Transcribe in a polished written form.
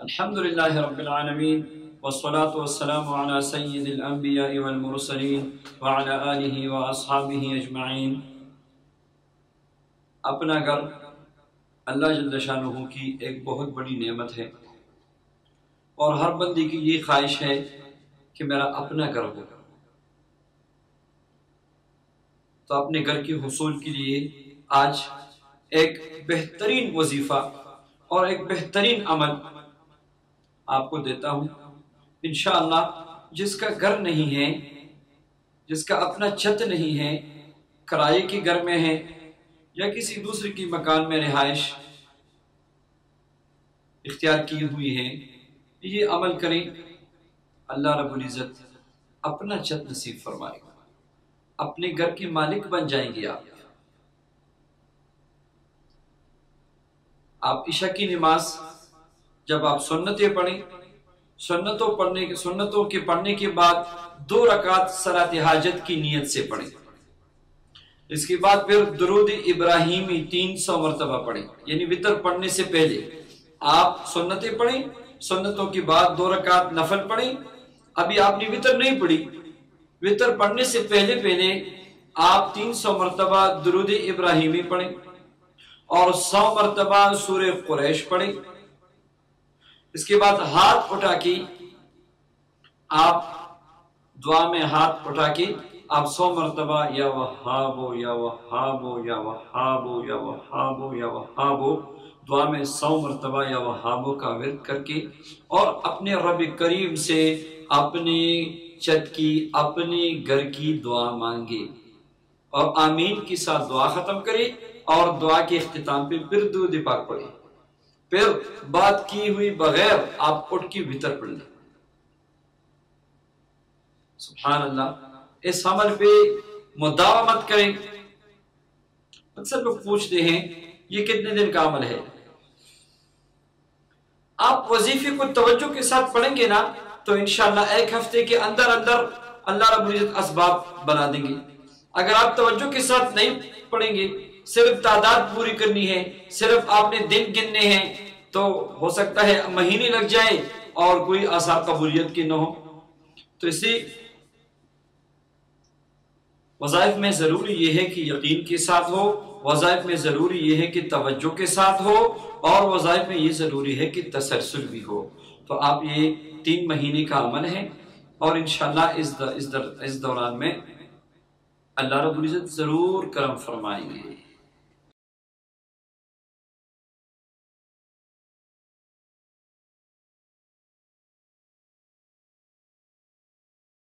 الحمدللہ رب العالمین والصلاة والسلام علی سید الانبیاء والمرسلین وعلی آلہ واصحابہ اجمعین۔ اپنا گھر اللہ جل شانہ کی ایک بہت بڑی نعمت ہے، اور ہر بندے کی یہ خواہش ہے کہ میرا اپنا گھر ہو۔ تو اپنے گھر کے حصول کے لیے آج ایک بہترین وظیفہ اور ایک بہترین عمل آپ کو دیتا ہوں انشاءاللہ۔ جس کا گھر نہیں ہے، جس کا اپنا چھت نہیں ہے، کرائے کے گھر میں ہے یا کسی دوسرے کی مکان میں رہائش اختیار کی ہوئی ہے، یہ عمل کریں، اللہ رب العزت اپنا چھت نصیب فرمائے گا، اپنے گھر کے مالک بن جائیں گے۔ آپ عشاء کی نماز جب آپ سنتیں پڑھیں، سنتوں کے پڑھنے کے بعد 2 رکعت صلاۃ حاجت کی نیت سے پڑھیں۔ اس کے بعد پھر درود ابراہیمی 300 مرتبہ پڑھیں، یعنی وتر پڑھنے سے پہلے آپ سنتیں پڑھیں، سنتوں کے بعد 2 رکعت نفل پڑھیں۔ ابھی آپ نے وتر نہیں پڑھی، وتر پڑھنے سے پہلے آپ 300 مرتبہ درود ابراہیمی پڑھیں اور 100 مرتبہ سورہ قریش پڑھیں۔ اس کے بعد ہاتھ اٹھا کے آپ دعا میں ہاتھ اٹھا کے آپ 100 مرتبہ یا وہابو یا وہابو یا وہابو یا وہابو یا وہابو دعا میں 100 مرتبہ یا وہابو کا ورد کر کے اور اپنے رب کریم سے اپنے چھت کی، اپنے گھر کی دعا مانگے اور آمین کے ساتھ دعا ختم کرے، اور دعا کے اختتام پہ پھر درود پاک پڑھے، پھر بات کی ہوئی بغیر آپ اٹھ کے وتر پڑھ لیں۔ سبحان اللہ، اس عمل پہ مداومت کریں۔ اکثر لوگ پوچھتے ہیں یہ کتنے دن کا عمل ہے؟ آپ وظیفے کو توجہ کے ساتھ پڑھیں گے نا تو انشاءاللہ 1 ہفتے کے اندر اللہ رب العزت اسباب بنا دیں گے۔ اگر آپ توجہ کے ساتھ نہیں پڑھیں گے، صرف تعداد پوری کرنی ہے، صرف آپ نے دن گننے ہیں، تو ہو سکتا ہے مہینے لگ جائے اور کوئی آثار قبولیت کی نہ ہو۔ تو اسی وظائف میں ضروری یہ ہے کہ یقین کے ساتھ ہو، وظائف میں ضروری یہ ہے کہ توجہ کے ساتھ ہو، اور وظائف میں یہ ضروری ہے کہ تسلسل بھی ہو۔ تو آپ یہ 3 مہینے کا عمل ہے، اور انشاءاللہ اس دوران میں اللہ رب العزت ضرور کرم فرمائیں گے۔